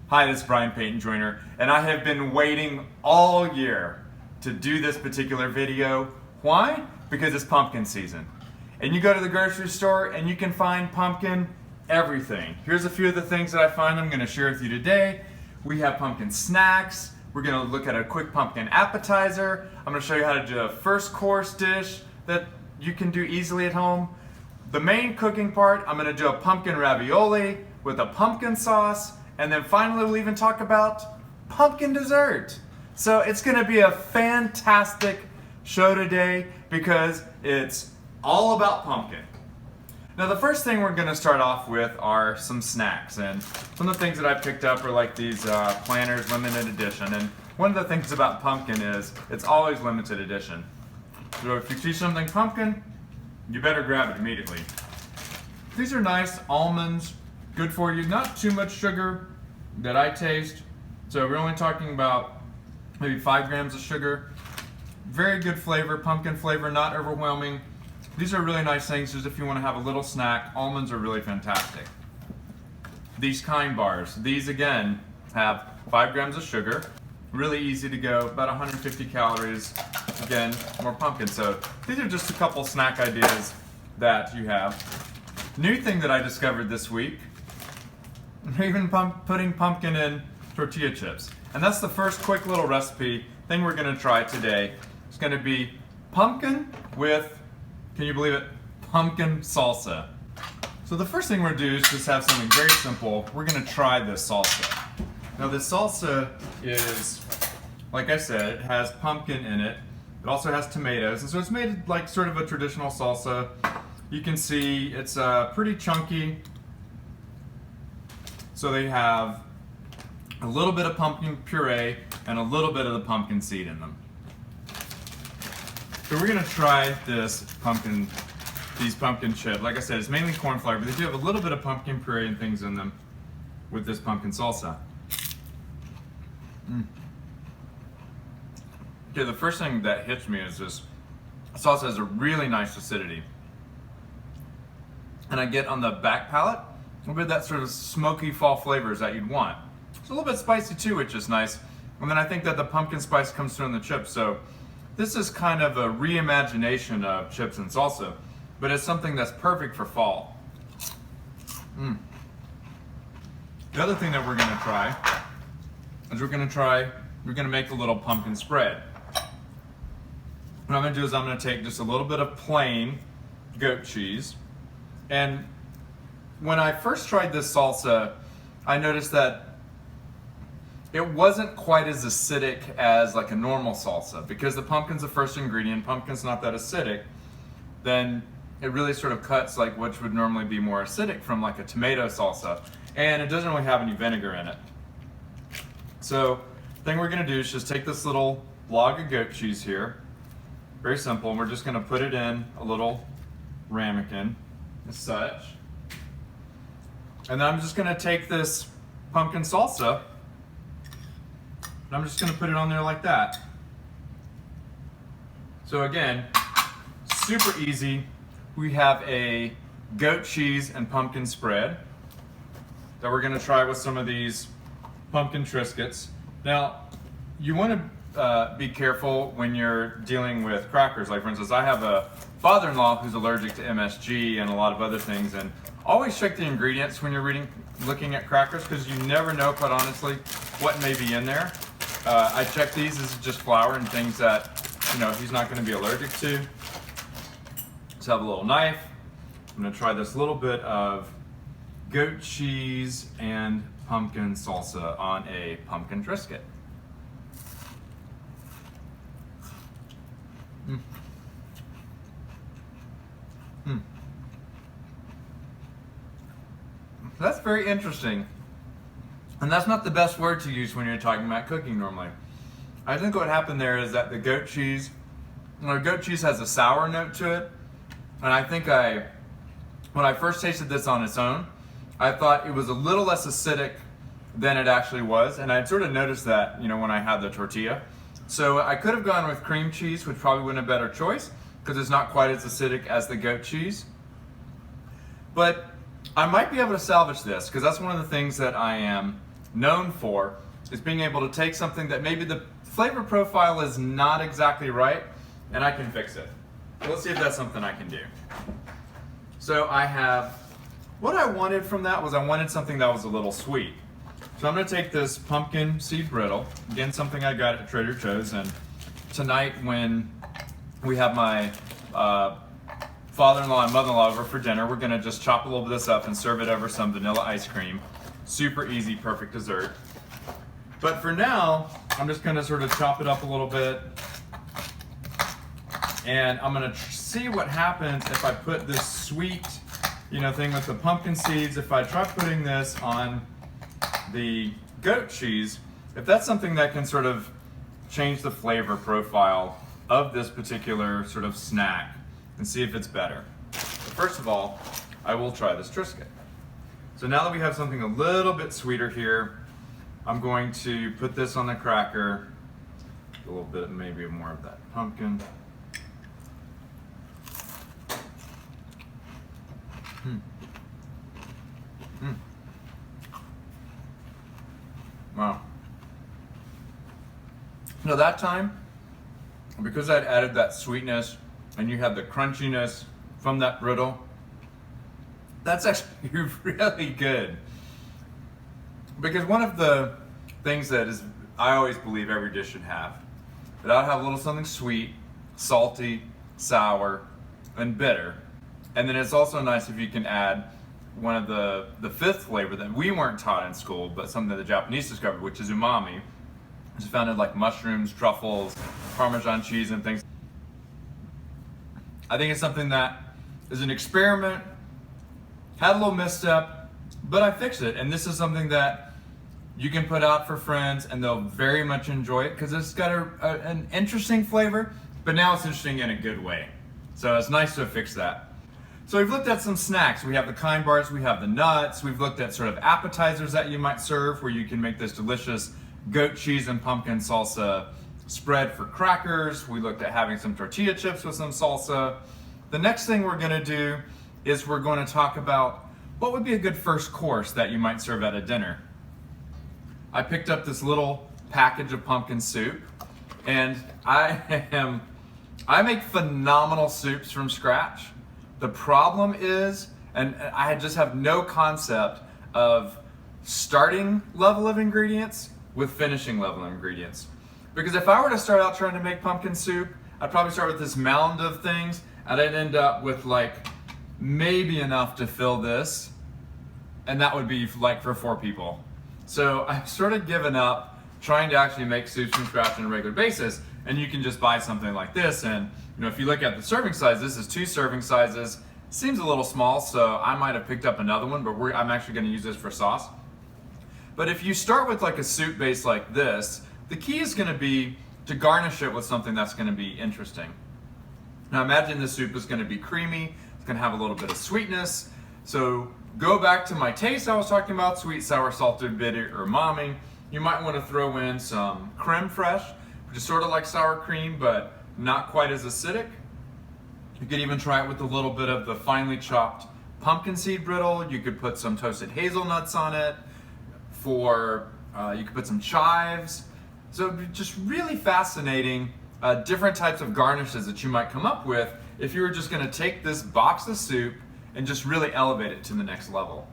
Hi, this is Brian Payton Joyner, and I have been waiting all year to do this particular video. Why? Because it's pumpkin season. And you go to the grocery store and you can find pumpkin everything. Here's a few of the things that I find I'm going to share with you today. We have pumpkin snacks. We're going to look at a quick pumpkin appetizer. I'm going to show you how to do a first course dish that you can do easily at home. The main cooking part, I'm going to do a pumpkin ravioli with a pumpkin sauce. And then finally, we'll even talk about pumpkin dessert. So it's gonna be a fantastic show today because it's all about pumpkin. Now, the first thing we're gonna start off with are some snacks. And some of the things that I picked up are like these Planters limited edition. And one of the things about pumpkin is it's always limited edition. So if you see something pumpkin, you better grab it immediately. These are nice almonds. Good for you, not too much sugar that I taste. So we're only talking about maybe 5 grams of sugar. Very good flavor, pumpkin flavor, not overwhelming. These are really nice things just if you want to have a little snack. Almonds are really fantastic. These Kind bars, these again have 5 grams of sugar. Really easy to go, about 150 calories. Again, more pumpkin. So these are just a couple snack ideas that you have. New thing that I discovered this week, even putting pumpkin in tortilla chips. And that's the first quick little recipe thing we're gonna try today. It's gonna be pumpkin with, can you believe it, pumpkin salsa. So the first thing we're gonna do is just have something very simple. We're gonna try this salsa. Now this salsa is, like I said, it has pumpkin in it. It also has tomatoes, and so it's made like sort of a traditional salsa. You can see it's pretty chunky. So they have a little bit of pumpkin puree and a little bit of the pumpkin seed in them. So we're gonna try these pumpkin chips. Like I said, it's mainly corn flour, but they do have a little bit of pumpkin puree and things in them with this pumpkin salsa. Okay, the first thing that hits me is this salsa has a really nice acidity. And I get on the back palate a little bit of that sort of smoky fall flavors that you'd want. It's a little bit spicy too, which is nice. And then I think that the pumpkin spice comes through in the chips. So this is kind of a reimagination of chips and salsa, but it's something that's perfect for fall. The other thing that we're gonna try is we're gonna make a little pumpkin spread. What I'm gonna do is I'm gonna take just a little bit of plain goat cheese. And when I first tried this salsa, I noticed that it wasn't quite as acidic as like a normal salsa. Because the pumpkin's the first ingredient, pumpkin's not that acidic, then it really sort of cuts like what would normally be more acidic from like a tomato salsa. And it doesn't really have any vinegar in it. So the thing we're gonna do is just take this little log of goat cheese here, very simple, and we're just gonna put it in a little ramekin as such. And then I'm just gonna take this pumpkin salsa and I'm just gonna put it on there like that. So again, super easy. We have a goat cheese and pumpkin spread that we're gonna try with some of these pumpkin Triscuits. Now, you wanna be careful when you're dealing with crackers. Like for instance, I have a father-in-law who's allergic to MSG and a lot of other things, and always check the ingredients when you're looking at crackers, because you never know, quite honestly, what may be in there. I check these. This is just flour and things that, you know, he's not going to be allergic to. Let's have a little knife. I'm going to try this little bit of goat cheese and pumpkin salsa on a pumpkin Triscuit. That's very interesting. And that's not the best word to use when you're talking about cooking normally. I think what happened there is that the goat cheese has a sour note to it. And I think when I first tasted this on its own, I thought it was a little less acidic than it actually was. And I'd sort of noticed that, you know, when I had the tortilla. So I could have gone with cream cheese, which probably would have been a better choice because it's not quite as acidic as the goat cheese. But I might be able to salvage this because that's one of the things that I am known for is being able to take something that maybe the flavor profile is not exactly right, and I can fix it. So let's see if that's something I can do. So I have, what I wanted from that was I wanted something that was a little sweet. So I'm gonna take this pumpkin seed brittle, again something I got at Trader Joe's, and tonight when we have my father-in-law and mother-in-law over for dinner, we're gonna just chop a little bit of this up and serve it over some vanilla ice cream. Super easy, perfect dessert. But for now, I'm just gonna sort of chop it up a little bit, and I'm gonna see what happens if I put this sweet, thing with the pumpkin seeds. If I try putting this on the goat cheese, if that's something that can sort of change the flavor profile of this particular sort of snack and see if it's better. But first of all, I will try this Triscuit. So now that we have something a little bit sweeter here, I'm going to put this on the cracker, a little bit maybe more of that pumpkin. Wow. Now that time, because I'd added that sweetness and you have the crunchiness from that brittle, that's actually really good. Because one of the things that is, I always believe every dish should have, that I'll have a little something sweet, salty, sour, and bitter. And then it's also nice if you can add one of the fifth flavor that we weren't taught in school, but something that the Japanese discovered, which is umami. It's found in like mushrooms, truffles, Parmesan cheese, and things. I think it's something that is an experiment, had a little misstep, but I fixed it. And this is something that you can put out for friends and they'll very much enjoy it because it's got an interesting flavor, but now it's interesting in a good way. So it's nice to fix that. So we've looked at some snacks. We have the kind bars, we have the nuts, we've looked at sort of appetizers that you might serve where you can make this delicious goat cheese and pumpkin salsa spread for crackers. We looked at having some tortilla chips with some salsa. The next thing we're gonna do is we're going to talk about what would be a good first course that you might serve at a dinner. I picked up this little package of pumpkin soup, and I make phenomenal soups from scratch. The problem is, and I just have no concept of starting level of ingredients with finishing level of ingredients. Because if I were to start out trying to make pumpkin soup, I'd probably start with this mound of things, and I'd end up with like maybe enough to fill this, and that would be like for 4 people. So I've sort of given up trying to actually make soups from scratch on a regular basis, and you can just buy something like this, and if you look at the serving size, this is 2 serving sizes. Seems a little small, so I might have picked up another one, but I'm actually gonna use this for sauce. But if you start with like a soup base like this, the key is gonna be to garnish it with something that's gonna be interesting. Now imagine the soup is gonna be creamy, it's gonna have a little bit of sweetness. So go back to my taste I was talking about, sweet, sour, salted, bitter, umami. You might wanna throw in some creme fraiche, which is sort of like sour cream, but not quite as acidic. You could even try it with a little bit of the finely chopped pumpkin seed brittle. You could put some toasted hazelnuts on it. You could put some chives. So just really fascinating different types of garnishes that you might come up with if you were just gonna take this box of soup and just really elevate it to the next level.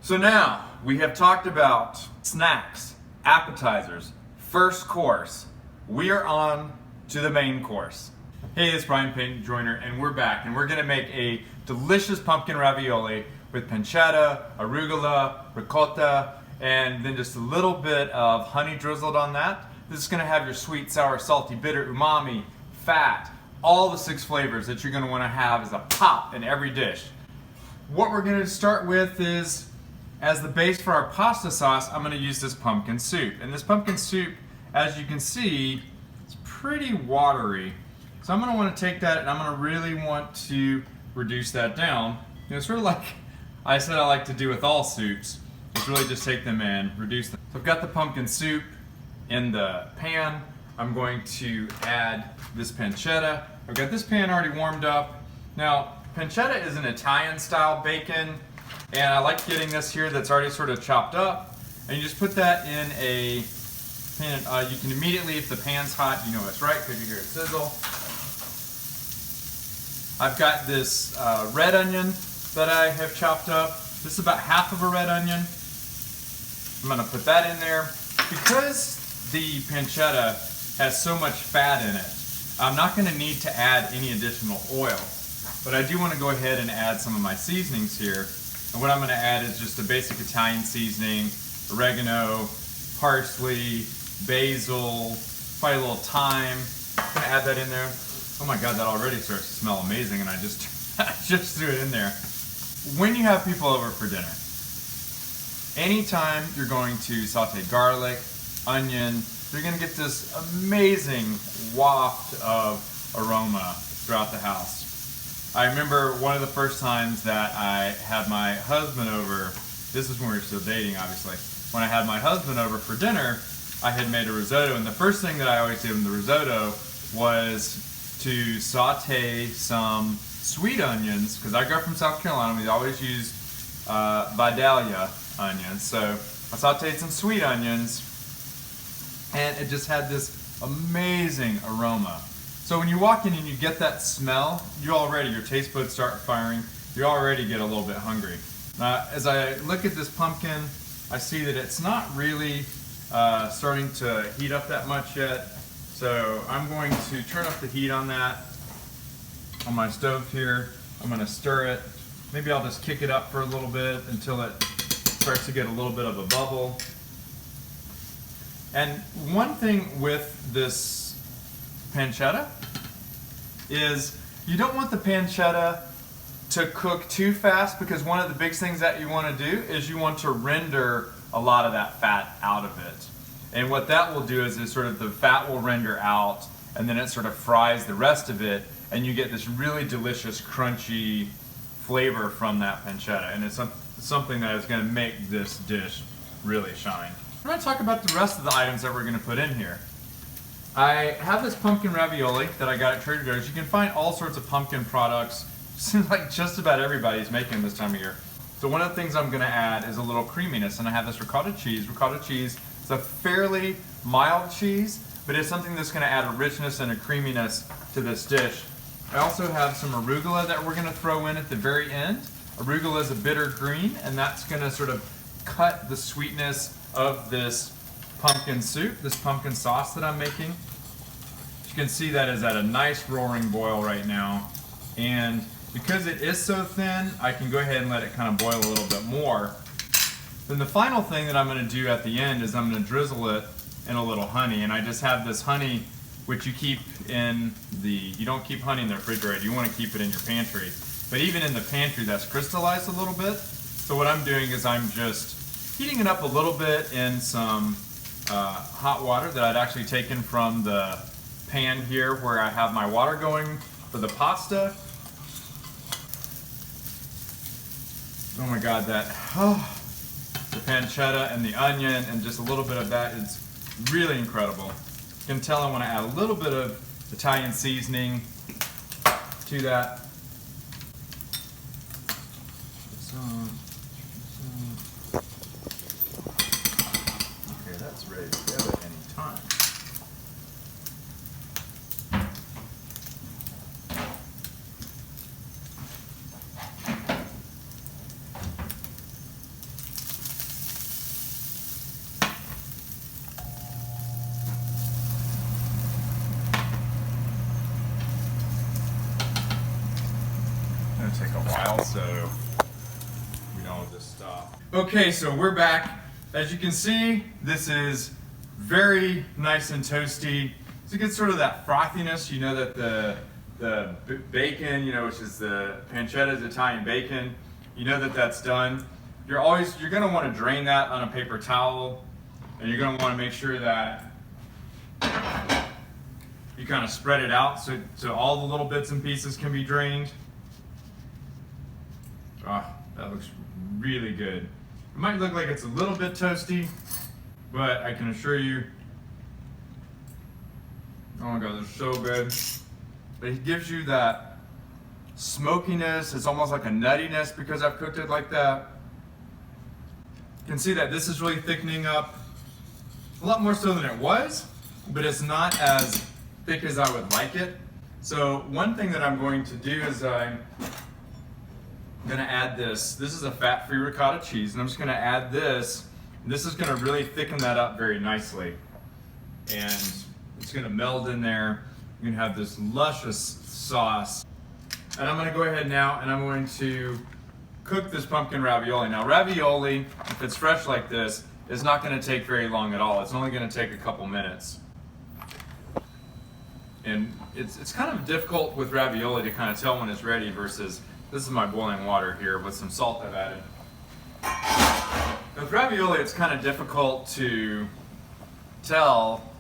So now we have talked about snacks, appetizers, first course. We are on to the main course. Hey, it's Brian Payton Joyner, and we're back, and we're gonna make a delicious pumpkin ravioli with pancetta, arugula, ricotta, and then just a little bit of honey drizzled on that. This is gonna have your sweet, sour, salty, bitter, umami, fat, all the 6 flavors that you're gonna wanna have as a pop in every dish. What we're gonna start with is, as the base for our pasta sauce, I'm gonna use this pumpkin soup. And this pumpkin soup, as you can see, it's pretty watery. So I'm gonna wanna take that and I'm gonna really want to reduce that down. Sort of like I said I like to do with all soups, is really just take them and reduce them. So I've got the pumpkin soup in the pan. I'm going to add this pancetta. I've got this pan already warmed up. Now, pancetta is an Italian style bacon. And I like getting this here that's already sort of chopped up. And you just put that in a pan. You can immediately, if the pan's hot, you know it's right because you hear it sizzle. I've got this red onion that I have chopped up. This is about half of a red onion. I'm gonna put that in there. Because the pancetta has so much fat in it, I'm not gonna need to add any additional oil. But I do wanna go ahead and add some of my seasonings here. And what I'm gonna add is just a basic Italian seasoning, oregano, parsley, basil, probably a little thyme. I'm gonna add that in there. Oh my God, that already starts to smell amazing, and I just just threw it in there. When you have people over for dinner, anytime you're going to saute garlic, onion, you're gonna get this amazing waft of aroma throughout the house. I remember one of the first times that I had my husband over, this is when we were still dating obviously, when I had my husband over for dinner, I had made a risotto, and the first thing that I always did in the risotto was to saute some sweet onions, because I grew up from South Carolina, we always used Vidalia onions, so I sauteed some sweet onions, and it just had this amazing aroma. So when you walk in and you get that smell, your taste buds start firing, you already get a little bit hungry. Now, as I look at this pumpkin, I see that it's not really starting to heat up that much yet. So I'm going to turn up the heat on that, on my stove here. I'm gonna stir it. Maybe I'll just kick it up for a little bit until it starts to get a little bit of a bubble. And one thing with this pancetta is you don't want the pancetta to cook too fast, because one of the big things that you want to do is you want to render a lot of that fat out of it. And what that will do is sort of the fat will render out, and then it sort of fries the rest of it, and you get this really delicious crunchy flavor from that pancetta. And it's something that is going to make this dish really shine. I'm going to talk about the rest of the items that we're going to put in here. I have this pumpkin ravioli that I got at Trader Joe's. You can find all sorts of pumpkin products. Seems like just about everybody's making this time of year. So one of the things I'm going to add is a little creaminess, and I have this ricotta cheese. Ricotta cheese is a fairly mild cheese, but it's something that's going to add a richness and a creaminess to this dish. I also have some arugula that we're going to throw in at the very end. Arugula is a bitter green, and that's going to sort of cut the sweetness of this pumpkin soup, this pumpkin sauce that I'm making. You can see that is at a nice roaring boil right now, and because it is so thin, I can go ahead and let it kind of boil a little bit more. Then the final thing that I'm going to do at the end is I'm going to drizzle it in a little honey, and I just have this honey which you keep in you don't keep honey in the refrigerator, you want to keep it in your pantry. But even in the pantry, that's crystallized a little bit. So what I'm doing is I'm just heating it up a little bit in some hot water that I'd actually taken from the pan here where I have my water going for the pasta. Oh my God, the pancetta and the onion and just a little bit of that is really incredible. You can tell I want to add a little bit of Italian seasoning to that. Okay, that's ready to go at any time. It's gonna take a while, so we don't just stop. Okay, so we're back. As you can see, this is very nice and toasty. So you get sort of that frothiness. You know that the bacon, which is the pancetta's Italian bacon, you know that that's done. You're gonna want to drain that on a paper towel, and you're gonna want to make sure that you kind of spread it out so all the little bits and pieces can be drained. Oh, that looks really good. It might look like it's a little bit toasty, but I can assure you, oh my God, they're so good. But it gives you that smokiness. It's almost like a nuttiness because I've cooked it like that. You can see that this is really thickening up a lot more so than it was, but it's not as thick as I would like it. So one thing that I'm going to do is I'm going to add this. This is a fat-free ricotta cheese, and I'm just going to add this. This is going to really thicken that up very nicely. And it's going to meld in there. You're going to have this luscious sauce. And I'm going to go ahead now and I'm going to cook this pumpkin ravioli. Now ravioli, if it's fresh like this, is not going to take very long at all. It's only going to take a couple minutes. And it's kind of difficult with ravioli to kind of tell when it's ready versus, this is my boiling water here with some salt I've added. With ravioli, it's kind of difficult to tell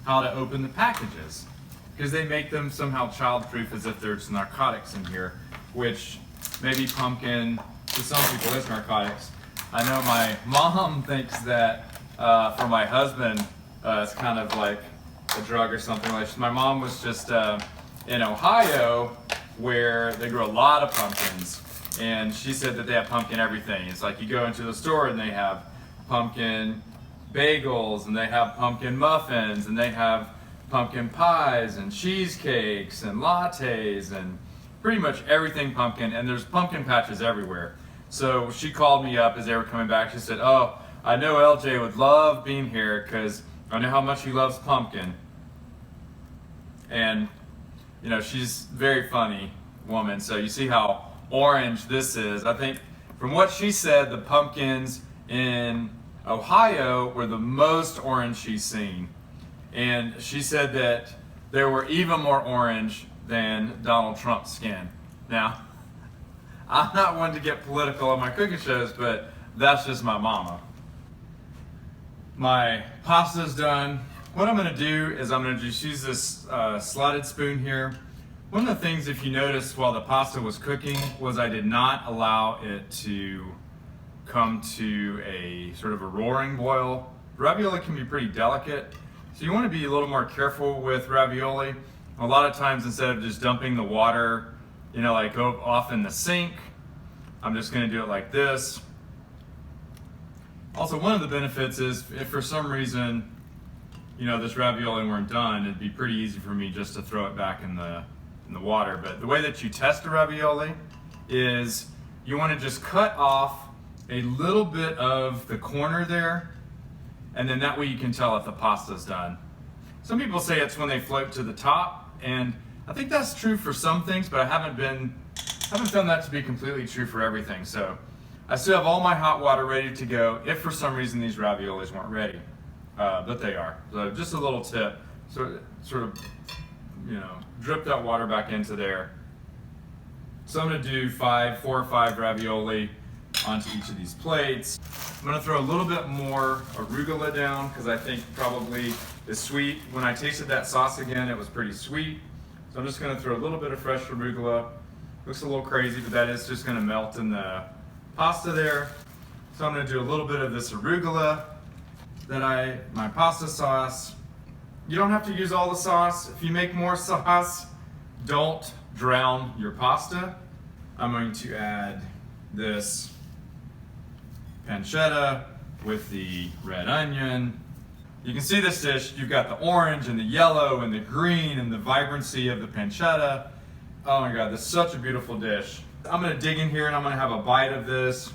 how to open the packages because they make them somehow child-proof as if there's narcotics in here, which maybe pumpkin, to some people, is narcotics. I know my mom thinks that for my husband, it's kind of like a drug or something. Like my mom was just in Ohio where they grow a lot of pumpkins, and she said that they have pumpkin everything. It's like you go into the store and they have pumpkin bagels, and they have pumpkin muffins, and they have pumpkin pies and cheesecakes and lattes and pretty much everything pumpkin, and there's pumpkin patches everywhere. So she called me up as they were coming back. She said, "Oh, I know LJ would love being here because I know how much he loves pumpkin." And you know, she's a very funny woman, so you see how orange this is. I think from what she said, the pumpkins in Ohio were the most orange she's seen. And she said that they were even more orange than Donald Trump's skin. Now, I'm not one to get political on my cooking shows, but that's just my mama. My pasta's done. What I'm gonna do is I'm gonna just use this slotted spoon here. One of the things, if you noticed while the pasta was cooking, was I did not allow it to come to a sort of a roaring boil. Ravioli can be pretty delicate, so you want to be a little more careful with ravioli. A lot of times, instead of just dumping the water, you know, like go off in the sink, I'm just going to do it like this. Also, one of the benefits is if for some reason, you know, this ravioli weren't done, it'd be pretty easy for me just to throw it back in the water. But the way that you test a ravioli is you want to just cut off a little bit of the corner there, and then that way you can tell if the pasta's done. Some people say it's when they float to the top, and I think that's true for some things, but I haven't found that to be completely true for everything. So I still have all my hot water ready to go if for some reason these raviolis weren't ready, but they are. So just a little tip, sort of, you know, drip that water back into there. So I'm gonna do 4 or 5 ravioli onto each of these plates. I'm gonna throw a little bit more arugula down because I think probably is sweet. When I tasted that sauce again, it was pretty sweet. So I'm just gonna throw a little bit of fresh arugula. Looks a little crazy, but that is just gonna melt in the pasta there. So I'm gonna do a little bit of this arugula, my pasta sauce. You don't have to use all the sauce. If you make more sauce, don't drown your pasta. I'm going to add this pancetta with the red onion. You can see this dish, you've got the orange and the yellow and the green and the vibrancy of the pancetta. Oh my God, this is such a beautiful dish. I'm gonna dig in here and I'm gonna have a bite of this.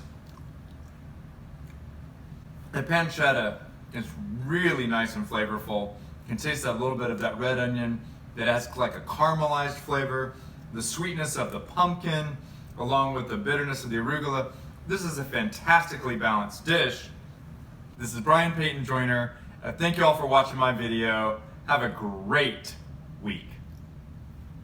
The pancetta is really nice and flavorful. You can taste that little bit of that red onion that has like a caramelized flavor, the sweetness of the pumpkin, along with the bitterness of the arugula. This is a fantastically balanced dish. This is Brian Payton Joyner. Thank you all for watching my video. Have a great week.